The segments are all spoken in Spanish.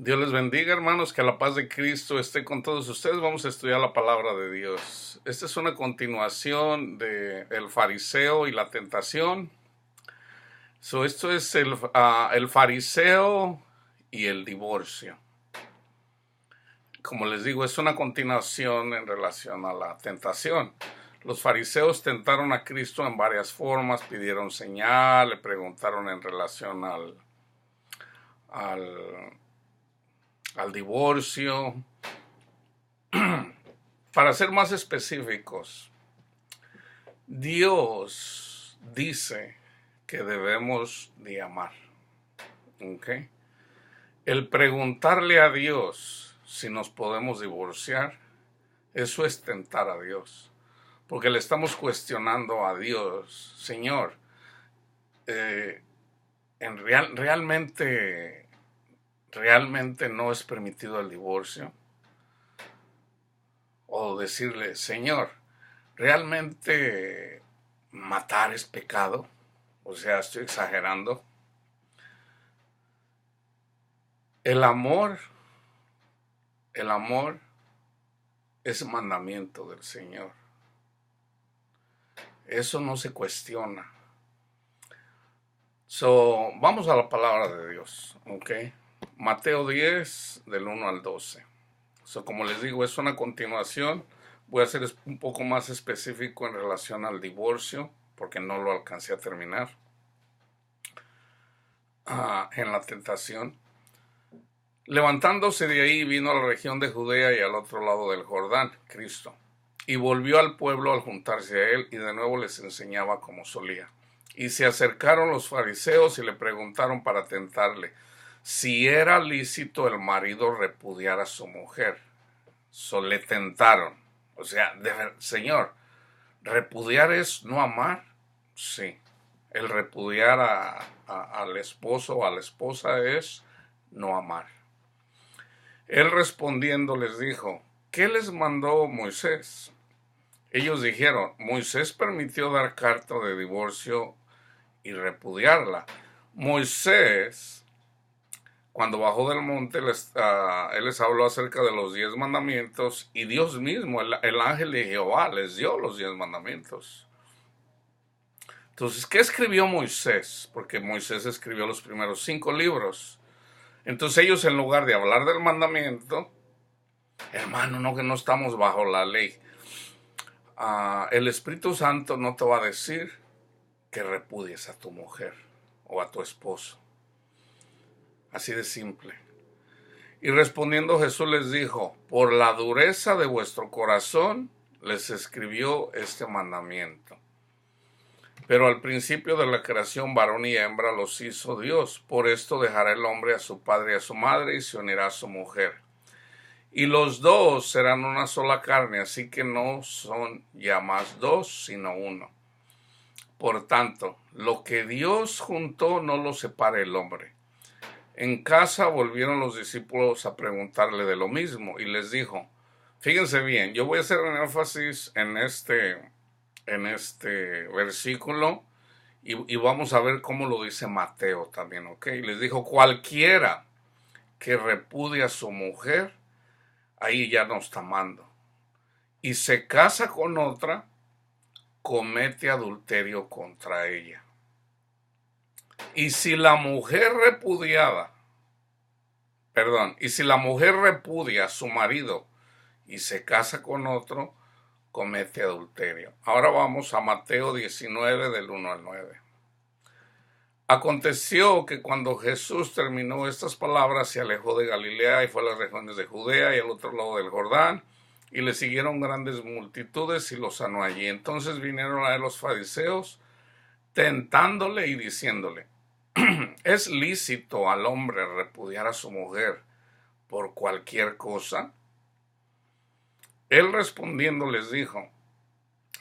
Dios les bendiga, hermanos, que la paz de Cristo esté con todos ustedes. Vamos a estudiar la palabra de Dios. Esta es una continuación de el fariseo y la tentación. Esto es el fariseo y el divorcio. Como les digo, es una continuación en relación a la tentación. Los fariseos tentaron a Cristo en varias formas, pidieron señal, le preguntaron en relación al divorcio. Para ser más específicos, Dios dice que debemos de amar. ¿Okay? El preguntarle a Dios si nos podemos divorciar, eso es tentar a Dios. Porque le estamos cuestionando a Dios, Señor, realmente no es permitido el divorcio. O decirle, Señor, ¿realmente matar es pecado? O sea, estoy exagerando. El amor es mandamiento del Señor. Eso no se cuestiona. Vamos a la palabra de Dios, ¿ok? Mateo 10, del 1 al 12. Como les digo, es una continuación. Voy a ser un poco más específico en relación al divorcio, porque no lo alcancé a terminar en la tentación. Levantándose de ahí, vino a la región de Judea y al otro lado del Jordán, Cristo, y volvió al pueblo al juntarse a él, y de nuevo les enseñaba como solía. Y se acercaron los fariseos y le preguntaron para tentarle si era lícito el marido repudiar a su mujer. Le tentaron. O sea, Señor, ¿repudiar es no amar? Sí. El repudiar al esposo o a la esposa es no amar. Él respondiendo les dijo, ¿qué les mandó Moisés? Ellos dijeron, Moisés permitió dar carta de divorcio y repudiarla. Moisés, cuando bajó del monte, él les habló acerca de los 10 mandamientos y Dios mismo, el ángel de Jehová, les dio los 10 mandamientos. Entonces, ¿qué escribió Moisés? Porque Moisés escribió los primeros 5 libros. Entonces ellos, en lugar de hablar del mandamiento, hermano, no, que no estamos bajo la ley. El Espíritu Santo no te va a decir que repudies a tu mujer o a tu esposo. Así de simple. Y respondiendo Jesús les dijo, por la dureza de vuestro corazón les escribió este mandamiento. Pero al principio de la creación varón y hembra los hizo Dios. Por esto dejará el hombre a su padre y a su madre y se unirá a su mujer. Y los dos serán una sola carne, así que no son ya más dos, sino uno. Por tanto, lo que Dios juntó no lo separe el hombre. En casa volvieron los discípulos a preguntarle de lo mismo y les dijo, fíjense bien, yo voy a hacer un énfasis en este versículo y vamos a ver cómo lo dice Mateo también, ¿ok? Les dijo, cualquiera que repudia a su mujer, ahí ya no está amando. Y se casa con otra, comete adulterio contra ella. Y si la mujer repudia a su marido y se casa con otro, comete adulterio. Ahora vamos a Mateo 19 del 1 al 9. Aconteció que cuando Jesús terminó estas palabras, se alejó de Galilea y fue a las regiones de Judea y al otro lado del Jordán, y le siguieron grandes multitudes y lo sanó allí. Entonces vinieron a él los fariseos, tentándole y diciéndole, ¿es lícito al hombre repudiar a su mujer por cualquier cosa? Él respondiendo les dijo,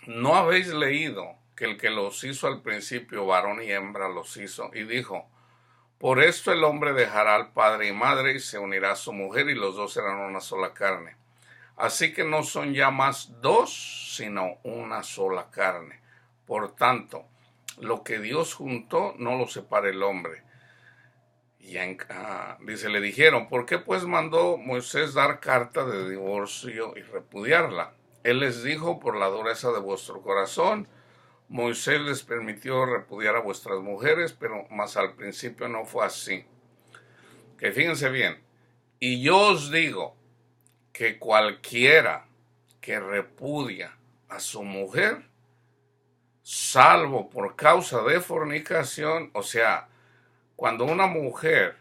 ¿no habéis leído que el que los hizo al principio, varón y hembra los hizo? Y dijo, por esto el hombre dejará al padre y madre y se unirá a su mujer y los dos serán una sola carne. Así que no son ya más dos, sino una sola carne. Por tanto, lo que Dios juntó no lo separe el hombre. Dice, le dijeron, ¿por qué pues mandó Moisés dar carta de divorcio y repudiarla? Él les dijo, por la dureza de vuestro corazón, Moisés les permitió repudiar a vuestras mujeres, pero más al principio no fue así. Que fíjense bien, y yo os digo que cualquiera que repudia a su mujer, salvo por causa de fornicación, o sea, cuando una mujer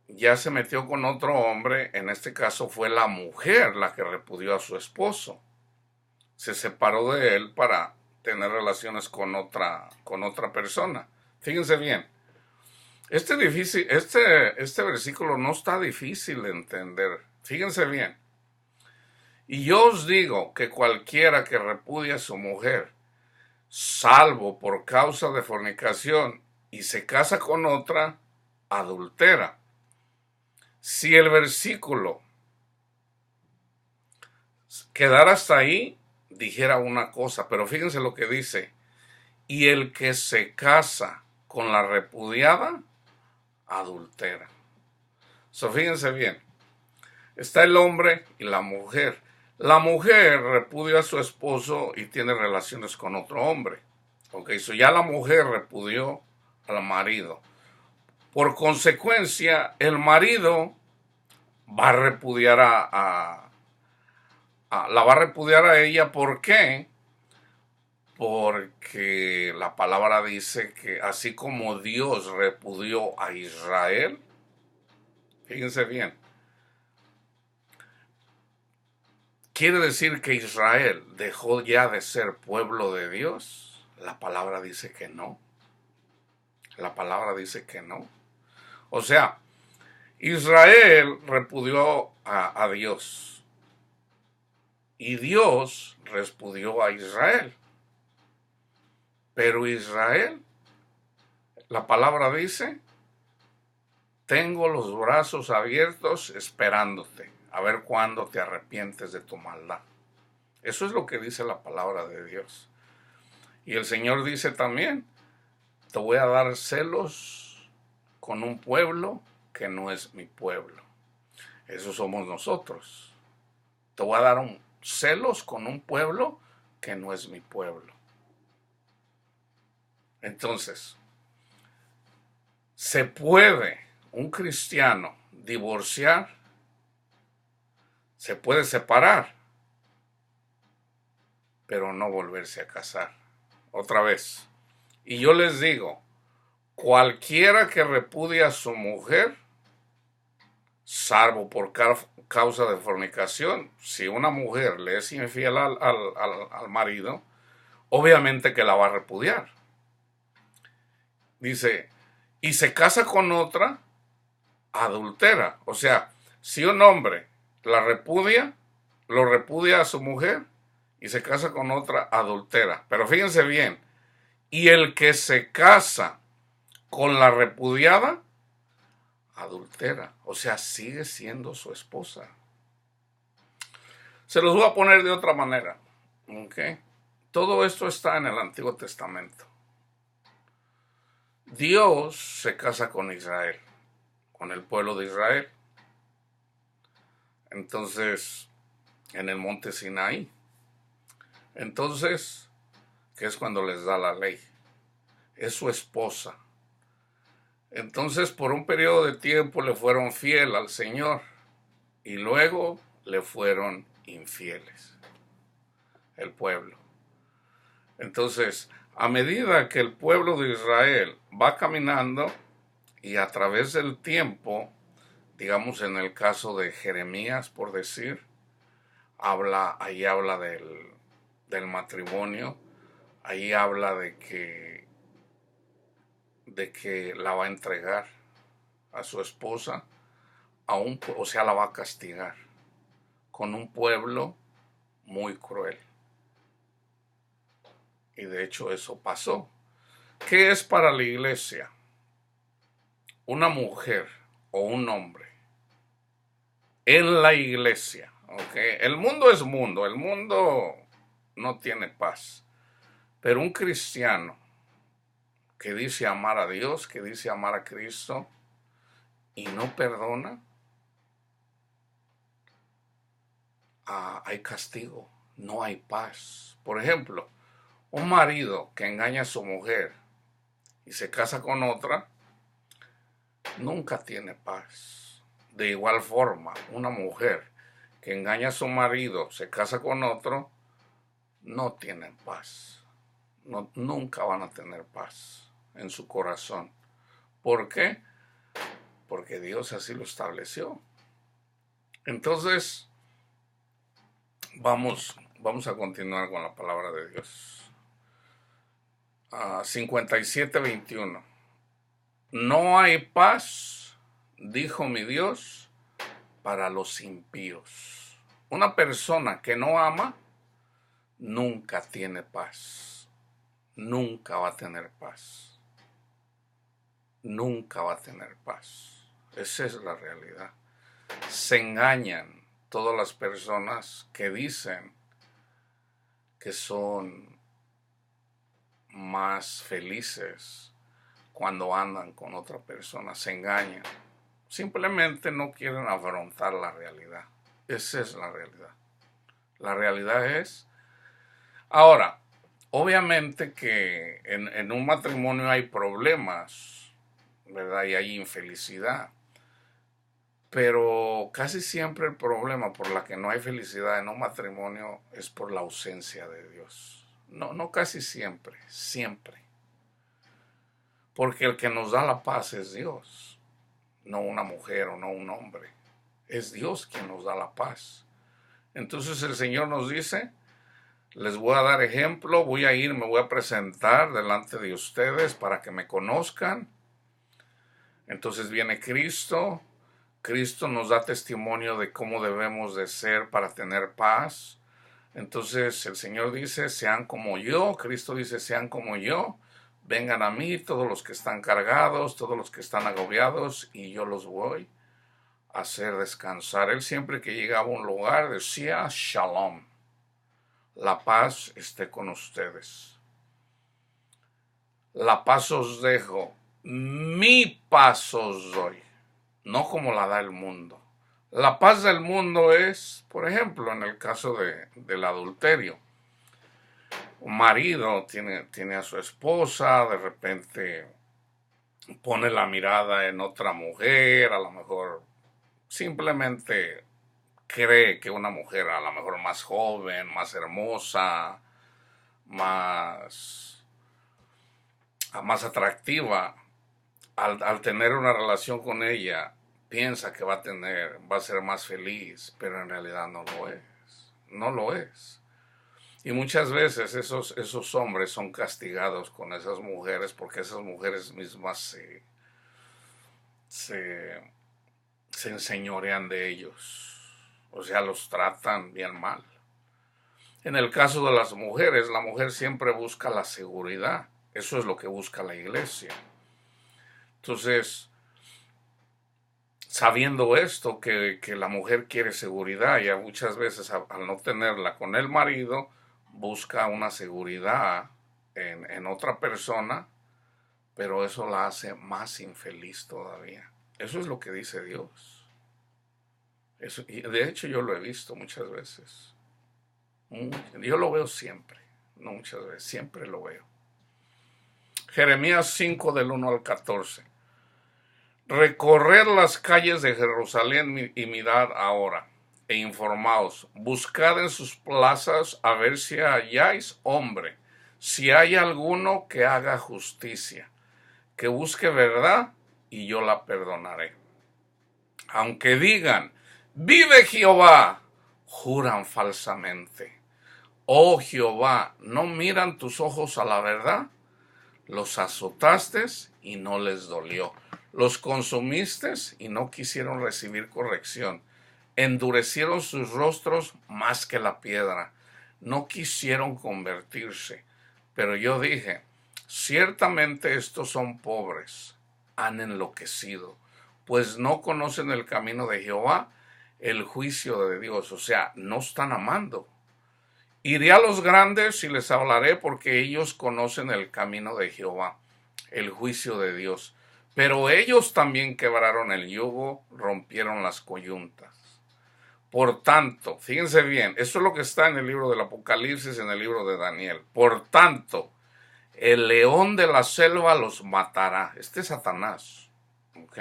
ya se metió con otro hombre, en este caso fue la mujer la que repudió a su esposo. Se separó de él para tener relaciones con otra persona. Fíjense bien, este versículo no está difícil de entender. Fíjense bien. Y yo os digo que cualquiera que repudia a su mujer, salvo por causa de fornicación, y se casa con otra, adultera. Si el versículo quedara hasta ahí, dijera una cosa, pero fíjense lo que dice. Y el que se casa con la repudiada, adultera. Fíjense bien. Está el hombre y la mujer. La mujer repudia a su esposo y tiene relaciones con otro hombre. Ok, ya la mujer repudió al marido. Por consecuencia, el marido va a repudiar la va a repudiar a ella. ¿Por qué? Porque la palabra dice que así como Dios repudió a Israel, fíjense bien, ¿quiere decir que Israel dejó ya de ser pueblo de Dios? La palabra dice que no. La palabra dice que no. O sea, Israel repudió a Dios y Dios repudió a Israel. Pero Israel, la palabra dice, tengo los brazos abiertos esperándote, a ver cuándo te arrepientes de tu maldad. Eso es lo que dice la palabra de Dios. Y el Señor dice también, te voy a dar celos con un pueblo que no es mi pueblo. Eso somos nosotros. Te voy a dar celos con un pueblo que no es mi pueblo. Entonces, ¿se puede un cristiano divorciar? Se puede separar, pero no volverse a casar. Otra vez. Y yo les digo, cualquiera que repudie a su mujer, salvo por causa de fornicación, si una mujer le es infiel al marido, obviamente que la va a repudiar. Dice, y se casa con otra, adultera. O sea, si un hombre la repudia, lo repudia a su mujer y se casa con otra, adultera. Pero fíjense bien, y el que se casa con la repudiada, adultera. O sea, sigue siendo su esposa. Se los voy a poner de otra manera. ¿Okay? Todo esto está en el Antiguo Testamento. Dios se casa con Israel, con el pueblo de Israel. Entonces, en el monte Sinaí. Entonces, que es cuando les da la ley, es su esposa. Entonces, por un periodo de tiempo le fueron fiel al Señor y luego le fueron infieles, el pueblo. Entonces, a medida que el pueblo de Israel va caminando y a través del tiempo, digamos en el caso de Jeremías, por decir, ahí habla del matrimonio, ahí habla de que la va a entregar a su esposa, o sea, la va a castigar con un pueblo muy cruel. Y de hecho eso pasó. ¿Qué es para la iglesia una mujer o un hombre en la iglesia? ¿Okay? El mundo es mundo, el mundo no tiene paz. Pero un cristiano que dice amar a Dios, que dice amar a Cristo, y no perdona, hay castigo, no hay paz. Por ejemplo, un marido que engaña a su mujer y se casa con otra, nunca tiene paz. De igual forma, una mujer que engaña a su marido, se casa con otro, no tienen paz. No, nunca van a tener paz en su corazón. ¿Por qué? Porque Dios así lo estableció. Entonces, vamos a continuar con la palabra de Dios. 57:21. No hay paz, dijo mi Dios, para los impíos. Una persona que no ama nunca tiene paz. Nunca va a tener paz. Nunca va a tener paz. Esa es la realidad. Se engañan todas las personas que dicen que son más felices cuando andan con otra persona. Se engañan. Simplemente no quieren afrontar la realidad. Esa es la realidad. La realidad es... Ahora, obviamente que en un matrimonio hay problemas, ¿verdad? Y hay infelicidad. Pero casi siempre el problema por la que no hay felicidad en un matrimonio es por la ausencia de Dios. No casi siempre, siempre. Porque el que nos da la paz es Dios, no una mujer o no un hombre. Es Dios quien nos da la paz. Entonces el Señor nos dice, les voy a dar ejemplo, me voy a presentar delante de ustedes para que me conozcan. Entonces viene Cristo. Cristo nos da testimonio de cómo debemos de ser para tener paz. Entonces el Señor dice, sean como yo. Cristo dice, sean como yo. Vengan a mí todos los que están cargados, todos los que están agobiados, y yo los voy a hacer descansar. Él siempre que llegaba a un lugar decía, Shalom, la paz esté con ustedes. La paz os dejo, mi paz os doy. No como la da el mundo. La paz del mundo es, por ejemplo, en el caso del adulterio. Un marido tiene a su esposa, de repente pone la mirada en otra mujer, a lo mejor simplemente cree que una mujer a lo mejor más joven, más hermosa, más atractiva, al tener una relación con ella, piensa que va a ser más feliz, pero en realidad no lo es. No lo es. Y muchas veces esos hombres son castigados con esas mujeres porque esas mujeres mismas se enseñorean de ellos. O sea, los tratan bien mal. En el caso de las mujeres, la mujer siempre busca la seguridad. Eso es lo que busca la iglesia. Entonces, sabiendo esto, que la mujer quiere seguridad, y muchas veces al no tenerla con el marido, busca una seguridad en otra persona, pero eso la hace más infeliz todavía. Eso es lo que dice Dios. Eso, y de hecho yo lo he visto muchas veces. Yo lo veo siempre, no muchas veces, siempre lo veo. Jeremías 5 del 1 al 14. Recorred las calles de Jerusalén y mirad ahora, e informaos, buscad en sus plazas a ver si halláis hombre, si hay alguno que haga justicia, que busque verdad, y yo la perdonaré. Aunque digan, vive Jehová, juran falsamente. Oh Jehová, ¿no miran tus ojos a la verdad? Los azotaste y no les dolió. Los consumiste y no quisieron recibir corrección. Endurecieron sus rostros más que la piedra. No quisieron convertirse. Pero yo dije, ciertamente estos son pobres, han enloquecido, pues no conocen el camino de Jehová, el juicio de Dios. O sea, no están amando. Iré a los grandes y les hablaré porque ellos conocen el camino de Jehová, el juicio de Dios. Pero ellos también quebraron el yugo, rompieron las coyuntas. Por tanto, fíjense bien, esto es lo que está en el libro del Apocalipsis, en el libro de Daniel. Por tanto, el león de la selva los matará. Este es Satanás. ¿Ok?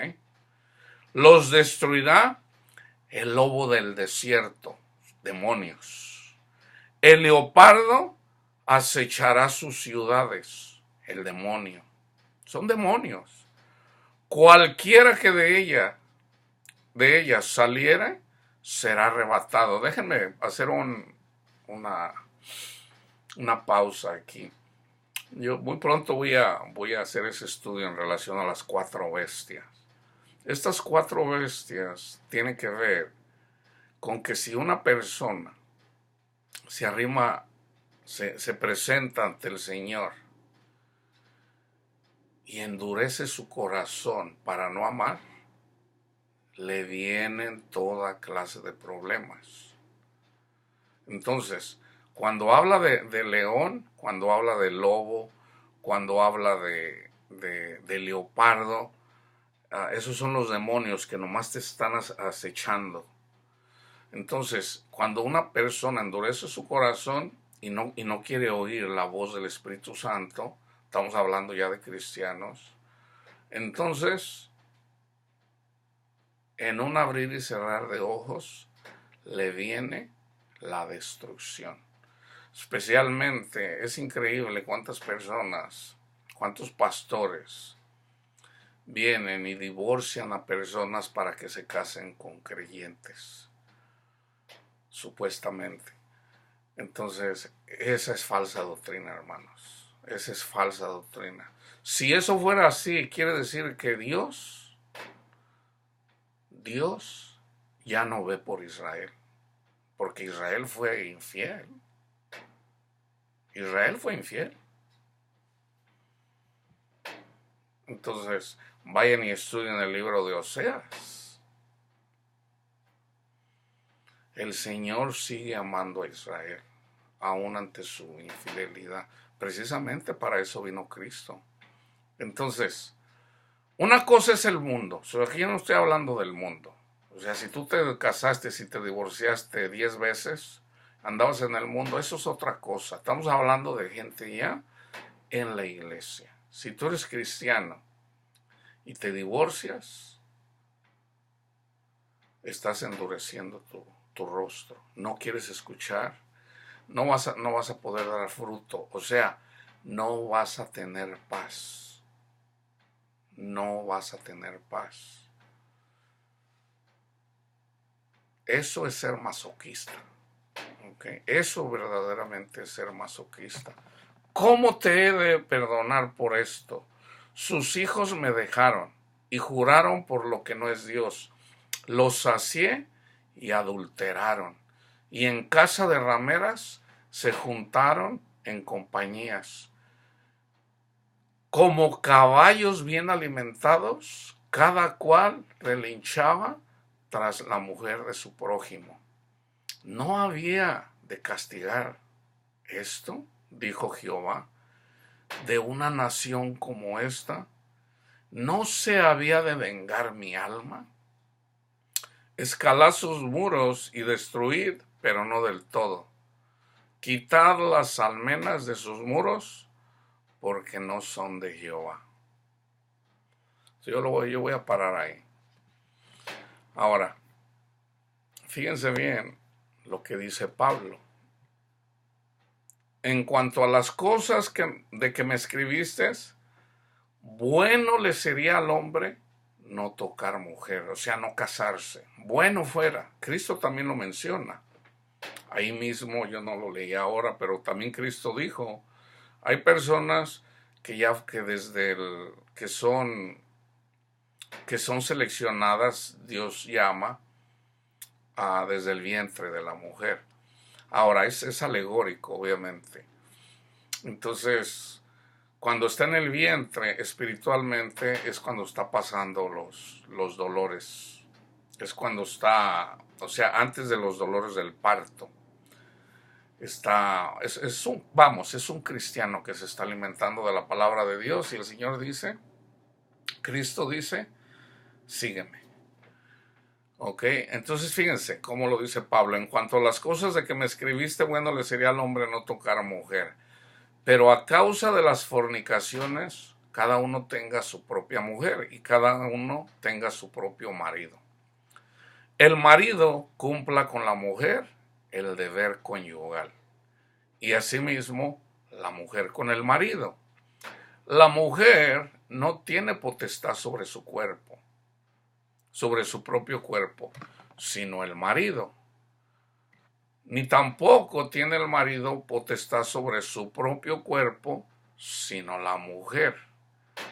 Los destruirá el lobo del desierto. Demonios. El leopardo acechará sus ciudades. El demonio. Son demonios. Cualquiera que de ellas saliera, será arrebatado. Déjenme hacer una pausa aquí. Yo muy pronto voy a hacer ese estudio en relación a las 4 bestias. Estas 4 bestias tienen que ver con que si una persona se arrima, se presenta ante el Señor y endurece su corazón para no amar, le vienen toda clase de problemas. Entonces, cuando habla de león, cuando habla de lobo, cuando habla de leopardo, esos son los demonios que nomás te están acechando. Entonces, cuando una persona endurece su corazón y no quiere oír la voz del Espíritu Santo, estamos hablando ya de cristianos, entonces, en un abrir y cerrar de ojos, le viene la destrucción. Especialmente, es increíble cuántas personas, cuántos pastores vienen y divorcian a personas para que se casen con creyentes, supuestamente. Entonces, esa es falsa doctrina, hermanos. Esa es falsa doctrina. Si eso fuera así, quiere decir que Dios ya no ve por Israel, porque Israel fue infiel. Israel fue infiel. Entonces, vayan y estudien el libro de Oseas. El Señor sigue amando a Israel, aún ante su infidelidad. Precisamente para eso vino Cristo. Entonces, una cosa es el mundo. Aquí yo no estoy hablando del mundo. O sea, si tú te casaste, si te divorciaste 10 veces, andabas en el mundo, eso es otra cosa. Estamos hablando de gente ya en la iglesia. Si tú eres cristiano y te divorcias, estás endureciendo tu rostro. No quieres escuchar, no vas a poder dar fruto. O sea, no vas a tener paz. No vas a tener paz. Eso es ser masoquista. ¿Okay? Eso verdaderamente es ser masoquista. ¿Cómo te he de perdonar por esto? Sus hijos me dejaron y juraron por lo que no es Dios. Los sacié y adulteraron. Y en casa de rameras se juntaron en compañías. Como caballos bien alimentados, cada cual relinchaba tras la mujer de su prójimo. ¿No había de castigar esto, dijo Jehová, de una nación como esta? ¿No se había de vengar mi alma? Escalad sus muros y destruid, pero no del todo. Quitad las almenas de sus muros, porque no son de Jehová. Yo voy a parar ahí. Ahora, fíjense bien lo que dice Pablo. En cuanto a las cosas de que me escribiste, bueno le sería al hombre no tocar mujer, o sea, no casarse. Bueno fuera. Cristo también lo menciona. Ahí mismo, yo no lo leí ahora, pero también Cristo dijo, hay personas que desde que son seleccionadas, Dios llama desde el vientre de la mujer. Ahora, es alegórico, obviamente. Entonces, cuando está en el vientre, espiritualmente, es cuando está pasando los dolores. Es cuando está, o sea, antes de los dolores del parto. Es un cristiano que se está alimentando de la palabra de Dios, y el Señor dice Cristo dice, sígueme. Ok, entonces fíjense cómo lo dice Pablo. En cuanto a las cosas de que me escribiste, bueno, le sería al hombre no tocar a mujer. Pero a causa de las fornicaciones, cada uno tenga su propia mujer y cada uno tenga su propio marido. El marido cumpla con la mujer el deber conyugal y asimismo la mujer con el marido. La mujer no tiene potestad sobre su cuerpo, sobre su propio cuerpo, sino el marido. Ni tampoco tiene el marido potestad sobre su propio cuerpo, sino la mujer.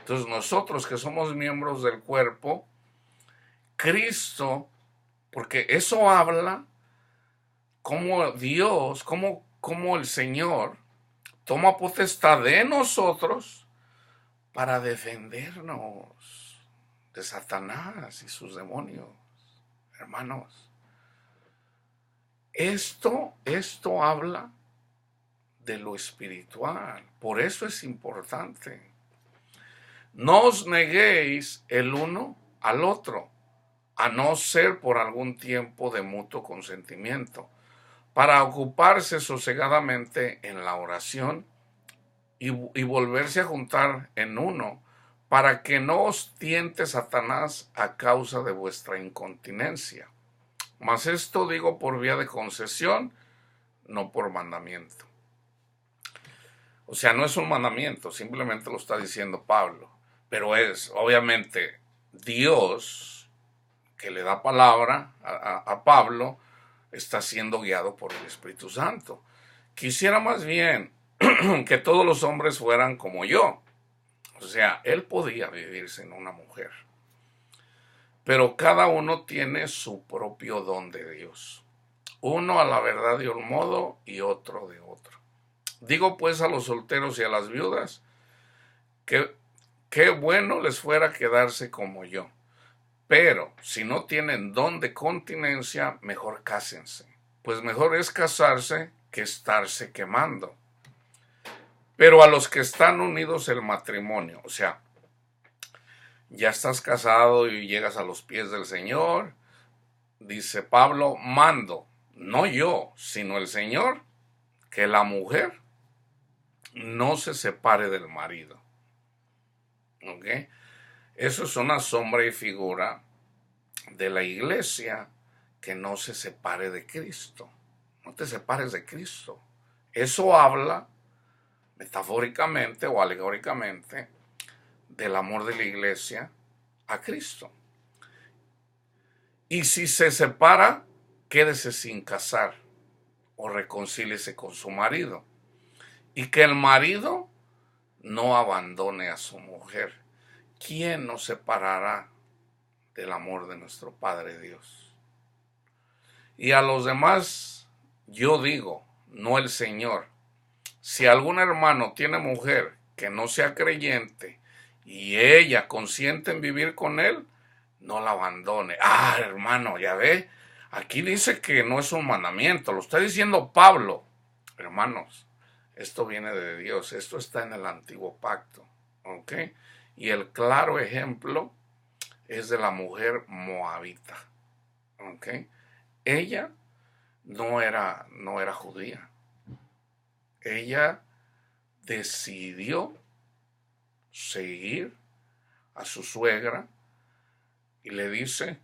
Entonces nosotros que somos miembros del cuerpo, Cristo, porque eso habla como Dios, como el Señor toma potestad de nosotros para defendernos de Satanás y sus demonios, hermanos. Esto habla de lo espiritual, por eso es importante. No os neguéis el uno al otro, a no ser por algún tiempo de mutuo consentimiento, para ocuparse sosegadamente en la oración y volverse a juntar en uno, para que no os tiente Satanás a causa de vuestra incontinencia. Mas esto digo por vía de concesión, no por mandamiento. O sea, no es un mandamiento, simplemente lo está diciendo Pablo. Pero es, obviamente, Dios que le da palabra a Pablo, está siendo guiado por el Espíritu Santo. Quisiera más bien que todos los hombres fueran como yo. O sea, él podía vivir sin una mujer. Pero cada uno tiene su propio don de Dios. Uno a la verdad de un modo y otro de otro. Digo pues a los solteros y a las viudas que qué bueno les fuera quedarse como yo. Pero si no tienen don de continencia, mejor cásense. Pues mejor es casarse que estarse quemando. Pero a los que están unidos el matrimonio, o sea, ya estás casado y llegas a los pies del Señor, dice Pablo, mando, no yo, sino el Señor, que la mujer no se separe del marido. ¿Ok? Eso es una sombra y figura de la iglesia, que no se separe de Cristo. No te separes de Cristo. Eso habla metafóricamente o alegóricamente del amor de la iglesia a Cristo. Y si se separa, quédese sin casar o reconcíliese con su marido. Y que el marido no abandone a su mujer. ¿Quién nos separará del amor de nuestro Padre Dios? Y a los demás yo digo, no el Señor, si algún hermano tiene mujer que no sea creyente y ella consiente en vivir con él, no la abandone. Hermano, ya ve, aquí dice que no es un mandamiento, lo está diciendo Pablo. Hermanos, esto viene de Dios, esto está en el antiguo pacto, ¿ok? Y el claro ejemplo es de la mujer moabita, ¿ok? Ella no era judía. Ella decidió seguir a su suegra y le dice,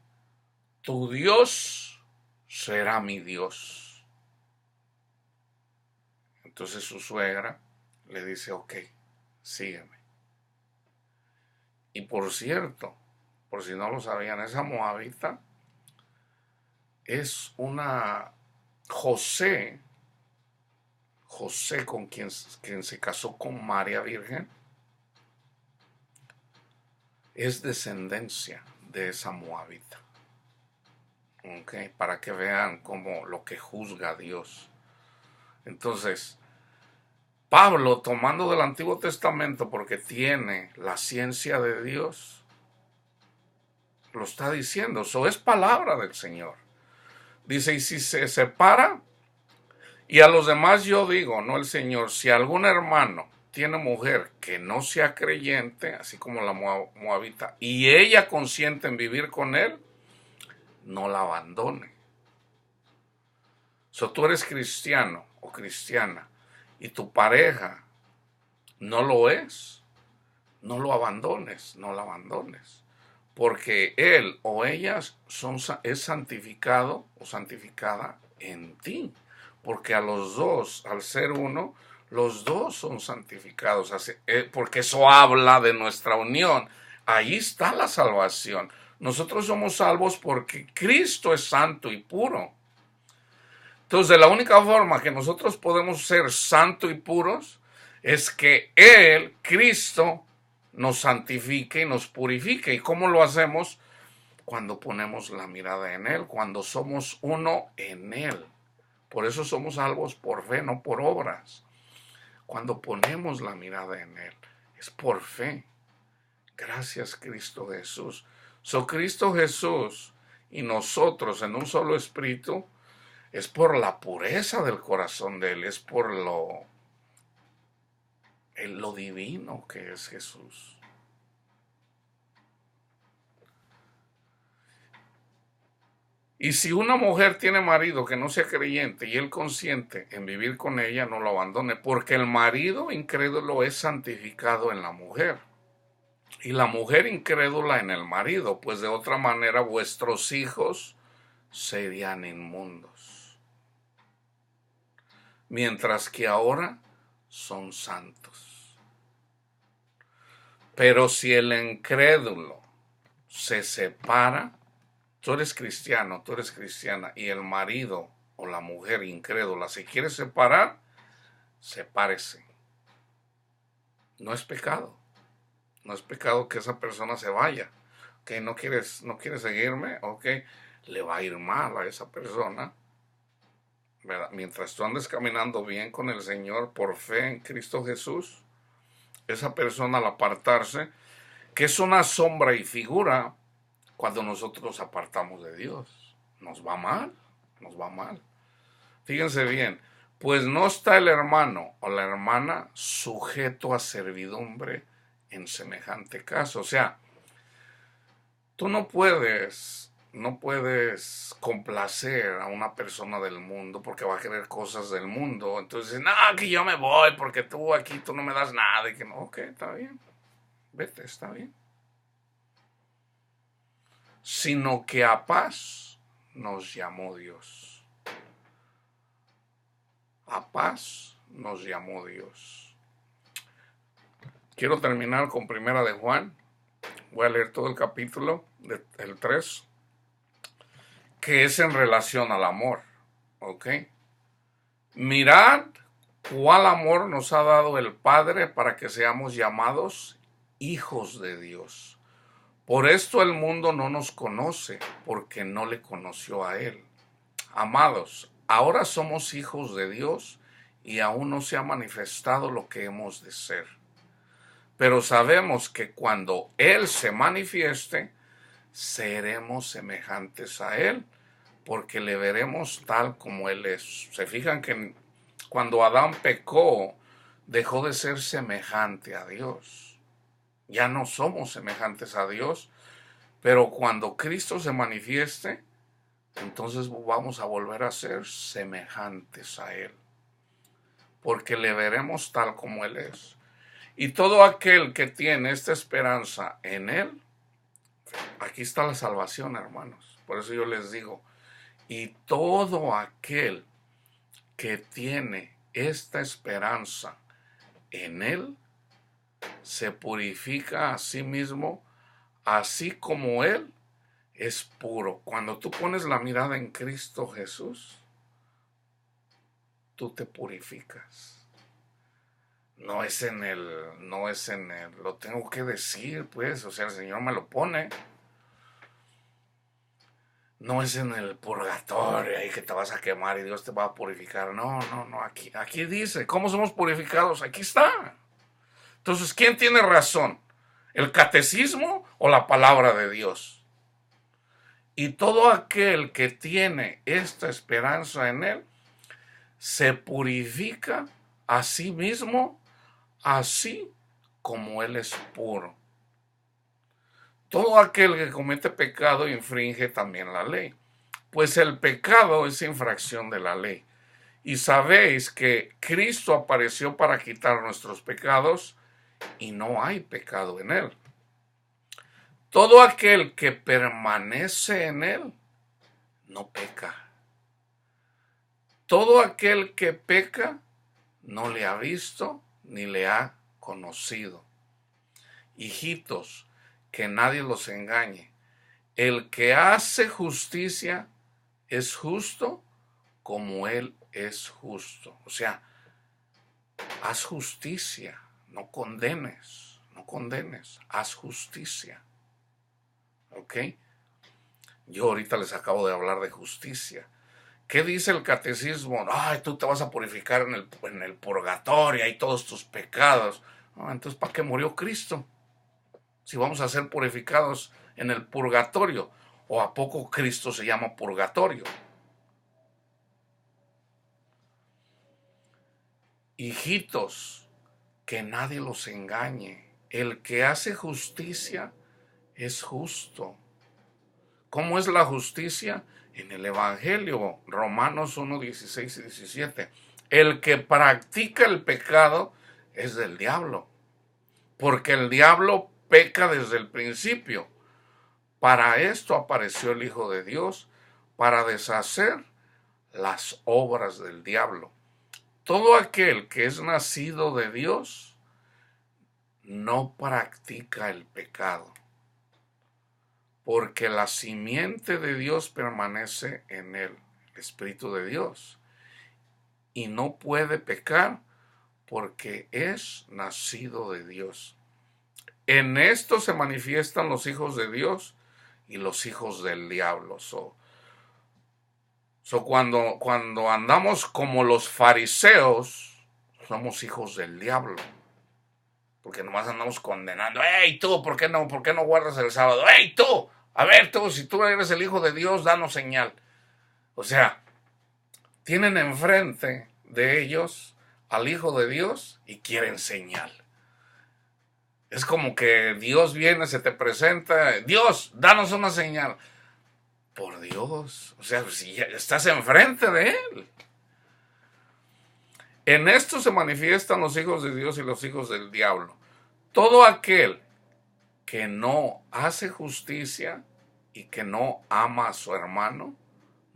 tu Dios será mi Dios. Entonces su suegra le dice, ok, sígueme. Y por cierto, por si no lo sabían, esa moabita es una José con quien se casó con María Virgen, es descendencia de esa moabita. ¿Okay? Para que vean cómo lo que juzga Dios. Entonces, Pablo, tomando del Antiguo Testamento porque tiene la ciencia de Dios, lo está diciendo. Eso es palabra del Señor. Dice, y si se separa, y a los demás yo digo, no el Señor, si algún hermano tiene mujer que no sea creyente, así como la moabita, y ella consiente en vivir con él, no la abandone. Si tú eres cristiano o cristiana y tu pareja no lo es, no lo abandones, no la abandones. Porque él o ellas es santificado o santificada en ti. Porque a los dos, al ser uno, los dos son santificados. Porque eso habla de nuestra unión. Ahí está la salvación. Nosotros somos salvos porque Cristo es santo y puro. Entonces, la única forma que nosotros podemos ser santos y puros es que Él, Cristo, nos santifique y nos purifique. ¿Y cómo lo hacemos? Cuando ponemos la mirada en Él, cuando somos uno en Él. Por eso somos salvos por fe, no por obras. Cuando ponemos la mirada en Él, es por fe. Gracias, Cristo Jesús. Cristo Jesús y nosotros en un solo espíritu, es por la pureza del corazón de Él, es por lo divino que es Jesús. Y si una mujer tiene marido que no sea creyente y él consiente en vivir con ella, no lo abandone, porque el marido incrédulo es santificado en la mujer y la mujer incrédula en el marido, pues de otra manera vuestros hijos serían inmundos, mientras que ahora son santos. Pero si el incrédulo se separa, tú eres cristiano, tú eres cristiana, y el marido o la mujer incrédula se quiere separar, sepárese. No es pecado. No es pecado que esa persona se vaya. Ok, no quieres seguirme, ok, le va a ir mal a esa persona, ¿verdad? Mientras tú andes caminando bien con el Señor por fe en Cristo Jesús, esa persona al apartarse, que es una sombra y figura, cuando nosotros nos apartamos de Dios, nos va mal, nos va mal. Fíjense bien, pues no está el hermano o la hermana sujeto a servidumbre en semejante caso. O sea, tú no puedes complacer a una persona del mundo porque va a querer cosas del mundo. Entonces, no, que yo me voy porque tú aquí, tú no me das nada. Y que no, ok, está bien, vete, está bien. Sino que a paz nos llamó Dios. A paz nos llamó Dios. Quiero terminar con Primera de Juan. Voy a leer todo el capítulo, el 3, que es en relación al amor. ¿Ok? Mirad cuál amor nos ha dado el Padre para que seamos llamados hijos de Dios. Por esto el mundo no nos conoce, porque no le conoció a Él. Amados, ahora somos hijos de Dios y aún no se ha manifestado lo que hemos de ser. Pero sabemos que cuando Él se manifieste, seremos semejantes a Él, porque le veremos tal como Él es. Se fijan que cuando Adán pecó, dejó de ser semejante a Dios. Ya no somos semejantes a Dios, pero cuando Cristo se manifieste, entonces vamos a volver a ser semejantes a Él, porque le veremos tal como Él es. Y todo aquel que tiene esta esperanza en Él, aquí está la salvación, hermanos. Por eso yo les digo, y todo aquel que tiene esta esperanza en Él, se purifica a sí mismo, así como Él es puro. Cuando tú pones la mirada en Cristo Jesús, tú te purificas. No es en el, lo tengo que decir, pues, o sea, el Señor me lo pone. No es en el purgatorio ahí que te vas a quemar y Dios te va a purificar. No, aquí dice, ¿cómo somos purificados? Aquí está. Entonces, ¿quién tiene razón? ¿El catecismo o la palabra de Dios? Y todo aquel que tiene esta esperanza en Él, se purifica a sí mismo, así como Él es puro. Todo aquel que comete pecado infringe también la ley, pues el pecado es infracción de la ley. Y sabéis que Cristo apareció para quitar nuestros pecados y no hay pecado en Él. Todo aquel que permanece en Él no peca. Todo aquel que peca no le ha visto ni le ha conocido. Hijitos, que nadie los engañe. El que hace justicia es justo como Él es justo. O sea, haz justicia, no condenes, haz justicia. ¿Ok? Yo ahorita les acabo de hablar de justicia. ¿Qué dice el catecismo? Ay, tú te vas a purificar en el purgatorio, hay todos tus pecados. No, entonces, ¿para qué murió Cristo? Si vamos a ser purificados en el purgatorio. ¿O a poco Cristo se llama purgatorio? Hijitos, que nadie los engañe. El que hace justicia es justo. ¿Cómo es la justicia? En el Evangelio, Romanos 1, 16 y 17. El que practica el pecado es del diablo, porque el diablo peca desde el principio. Para esto apareció el Hijo de Dios, para deshacer las obras del diablo. Todo aquel que es nacido de Dios no practica el pecado, porque la simiente de Dios permanece en él, el Espíritu de Dios, y no puede pecar porque es nacido de Dios. En esto se manifiestan los hijos de Dios y los hijos del diablo. Cuando andamos como los fariseos, somos hijos del diablo. Porque nomás andamos condenando. ¡Ey, tú! ¿Por qué no guardas el sábado? ¡Ey, tú! A ver, tú, si tú eres el Hijo de Dios, danos señal. O sea, tienen enfrente de ellos al Hijo de Dios y quieren señal. Es como que Dios viene, se te presenta. Dios, danos una señal. Por Dios, o sea, si ya estás enfrente de Él. En esto se manifiestan los hijos de Dios y los hijos del diablo. Todo aquel que no hace justicia y que no ama a su hermano,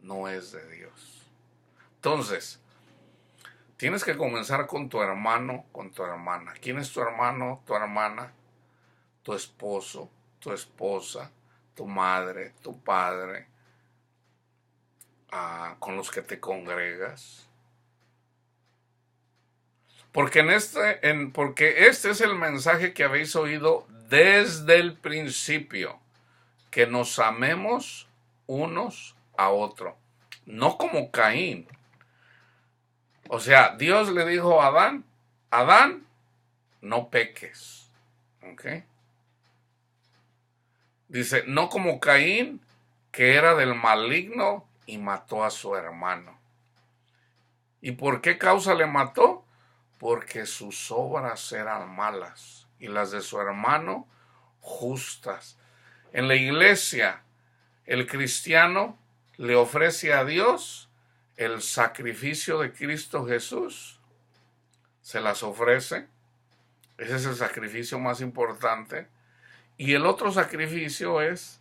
no es de Dios. Entonces, tienes que comenzar con tu hermano, con tu hermana. ¿Quién es tu hermano, tu hermana? Tu esposo, tu esposa, tu madre, tu padre, con los que te congregas. Porque este es el mensaje que habéis oído desde el principio, que nos amemos unos a otros, no como Caín. O sea, Dios le dijo a Adán, no peques. ¿Ok? Dice, no como Caín, que era del maligno y mató a su hermano. ¿Y por qué causa le mató? Porque sus obras eran malas y las de su hermano justas. En la iglesia, el cristiano le ofrece a Dios el sacrificio de Cristo Jesús. Se las ofrece. Ese es el sacrificio más importante. Y el otro sacrificio es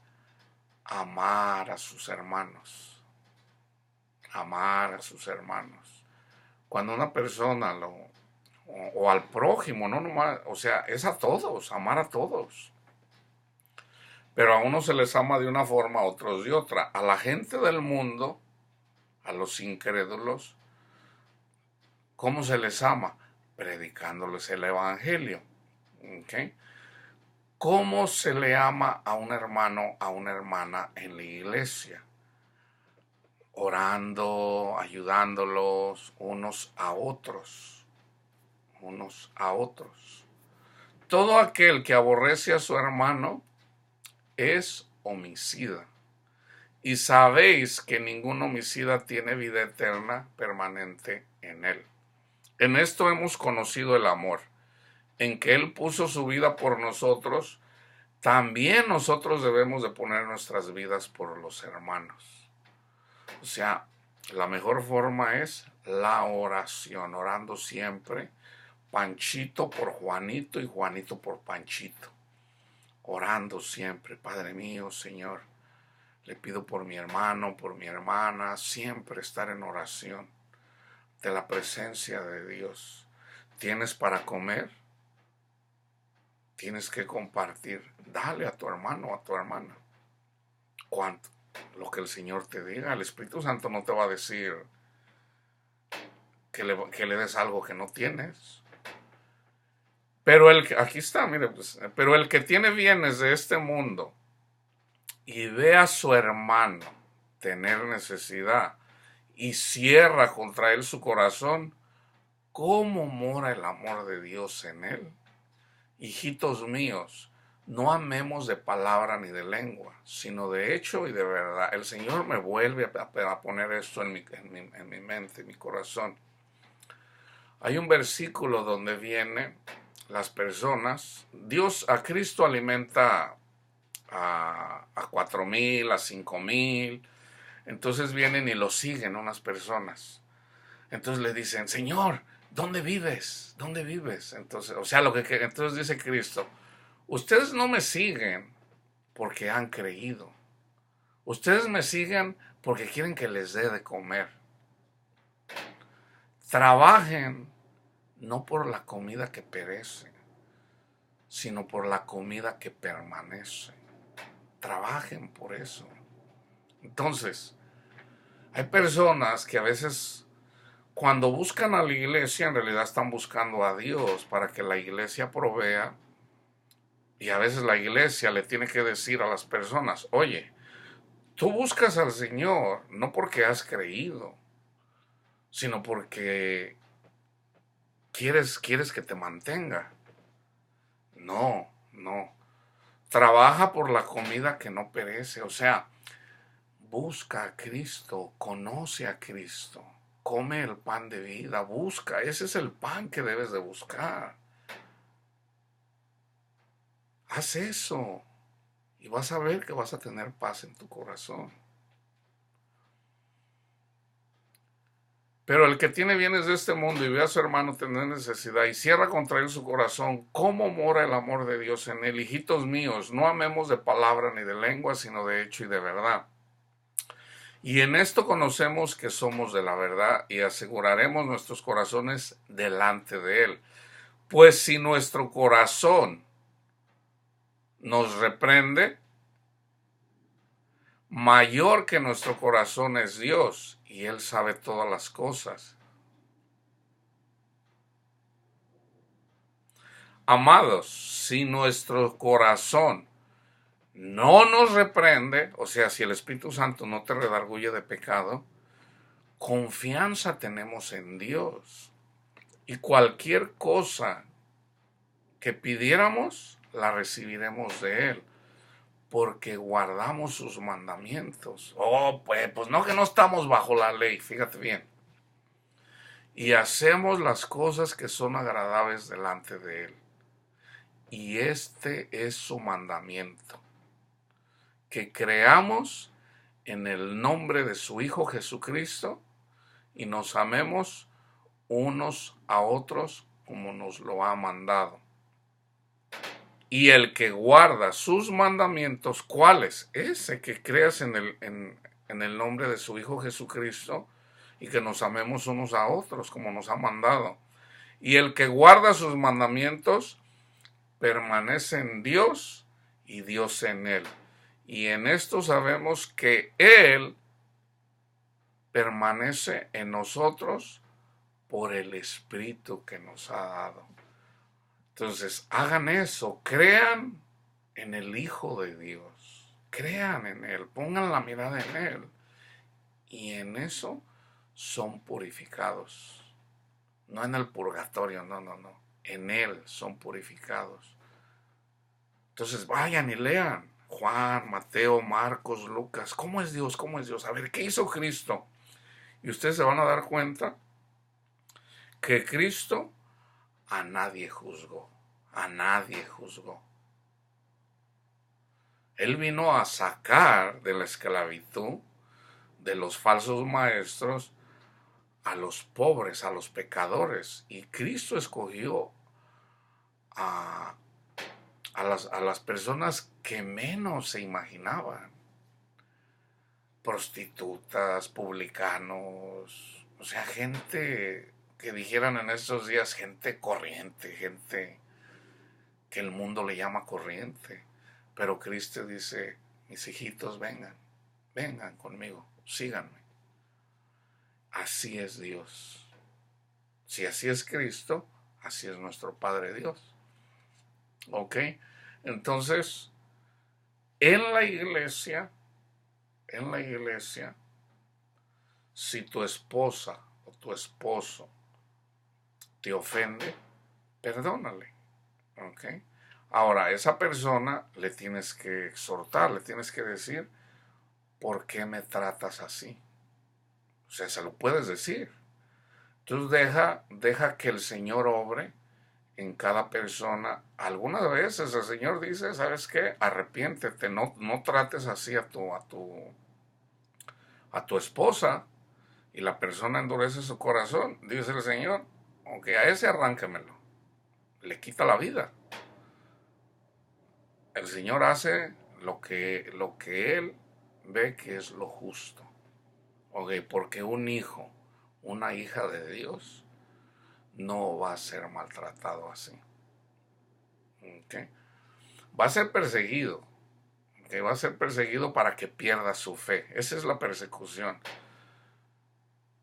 amar a sus hermanos. Amar a sus hermanos. Cuando una persona o al prójimo, no nomás, o sea, es a todos, amar a todos. Pero a unos se les ama de una forma, a otros de otra. A la gente del mundo, a los incrédulos, ¿cómo se les ama? Predicándoles el evangelio. ¿Okay? ¿Cómo se le ama a un hermano, a una hermana en la iglesia? Orando, ayudándolos unos a otros. Unos a otros. Todo aquel que aborrece a su hermano es homicida. Y sabéis que ningún homicida tiene vida eterna permanente en él. En esto hemos conocido el amor, en que Él puso su vida por nosotros, también nosotros debemos de poner nuestras vidas por los hermanos. O sea, la mejor forma es la oración, orando siempre, Panchito por Juanito y Juanito por Panchito. Orando siempre, Padre mío, Señor, le pido por mi hermano, por mi hermana, siempre estar en oración de la presencia de Dios. ¿Tienes para comer? Tienes que compartir. Dale a tu hermano o a tu hermana. ¿Cuánto? Lo que el Señor te diga. El Espíritu Santo no te va a decir que le des algo que no tienes. Pero aquí está, mire, pues, pero el que tiene bienes de este mundo y ve a su hermano tener necesidad y cierra contra él su corazón, ¿cómo mora el amor de Dios en él? Hijitos míos, no amemos de palabra ni de lengua, sino de hecho y de verdad. El Señor me vuelve a poner esto en mi mente, en mi corazón. Hay un versículo donde viene las personas, Dios a Cristo alimenta a 4,000, a 5,000, entonces vienen y lo siguen unas personas. Entonces le dicen, Señor, ¿dónde vives? ¿Dónde vives? Entonces, o sea, entonces dice Cristo, ustedes no me siguen porque han creído. Ustedes me siguen porque quieren que les dé de comer. Trabajen no por la comida que perece, sino por la comida que permanece. Trabajen por eso. Entonces, hay personas que a veces cuando buscan a la iglesia en realidad están buscando a Dios para que la iglesia provea, y a veces la iglesia le tiene que decir a las personas, oye, tú buscas al Señor no porque has creído, sino porque quieres que te mantenga. No, no. Trabaja por la comida que no perece, o sea, busca a Cristo, conoce a Cristo, come el pan de vida, busca, ese es el pan que debes de buscar. Haz eso y vas a ver que vas a tener paz en tu corazón. Pero el que tiene bienes de este mundo y ve a su hermano tener necesidad y cierra contra él su corazón, ¿cómo mora el amor de Dios en él? Hijitos míos, no amemos de palabra ni de lengua, sino de hecho y de verdad. Y en esto conocemos que somos de la verdad y aseguraremos nuestros corazones delante de Él. Pues si nuestro corazón nos reprende, mayor que nuestro corazón es Dios y Él sabe todas las cosas. Amados, si nuestro corazón no nos reprende, o sea, si el Espíritu Santo no te redarguye de pecado, confianza tenemos en Dios. Y cualquier cosa que pidiéramos, la recibiremos de Él, porque guardamos sus mandamientos. Oh, pues no, que no estamos bajo la ley, fíjate bien. Y hacemos las cosas que son agradables delante de Él. Y este es su mandamiento, que creamos en el nombre de su Hijo Jesucristo y nos amemos unos a otros como nos lo ha mandado. Y el que guarda sus mandamientos, ¿cuáles? Ese que creas en el nombre de su Hijo Jesucristo y que nos amemos unos a otros como nos ha mandado. Y el que guarda sus mandamientos permanece en Dios y Dios en él. Y en esto sabemos que Él permanece en nosotros por el Espíritu que nos ha dado. Entonces, hagan eso, crean en el Hijo de Dios, crean en Él, pongan la mirada en Él, y en eso son purificados. No en el purgatorio, no, en Él son purificados. Entonces, vayan y lean Juan, Mateo, Marcos, Lucas, ¿cómo es Dios? ¿Cómo es Dios? A ver, ¿qué hizo Cristo? Y ustedes se van a dar cuenta que Cristo a nadie juzgó. a nadie juzgó. Él vino a sacar de la esclavitud de los falsos maestros a los pobres, a los pecadores. Y Cristo escogió a las personas que menos se imaginaban. Prostitutas, publicanos, o sea, gente que dijeran en estos días, gente corriente, gente que el mundo le llama corriente. Pero Cristo dice, mis hijitos, vengan, vengan conmigo, síganme. Así es Dios. Si así es Cristo, así es nuestro Padre Dios. ¿Ok? Entonces, en la iglesia, si tu esposa o tu esposo te ofende, perdónale. ¿Ok? Ahora, a esa persona le tienes que exhortar, le tienes que decir, ¿por qué me tratas así? O sea, se lo puedes decir. Entonces deja que el Señor obre en cada persona. Algunas veces el Señor dice, ¿sabes qué? Arrepiéntete, no trates así a tu esposa. Y la persona endurece su corazón. Dice el Señor, aunque a ese arránquemelo. Le quita la vida. El Señor hace lo que Él ve que es lo justo. Ok, porque un hijo, una hija de Dios, no va a ser maltratado así. Okay. Va a ser perseguido. Okay. Va a ser perseguido para que pierda su fe. Esa es la persecución.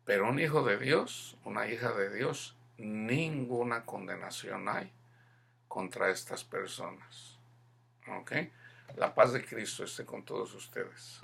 Pero un hijo de Dios, una hija de Dios, ninguna condenación hay contra estas personas. Okay. La paz de Cristo esté con todos ustedes.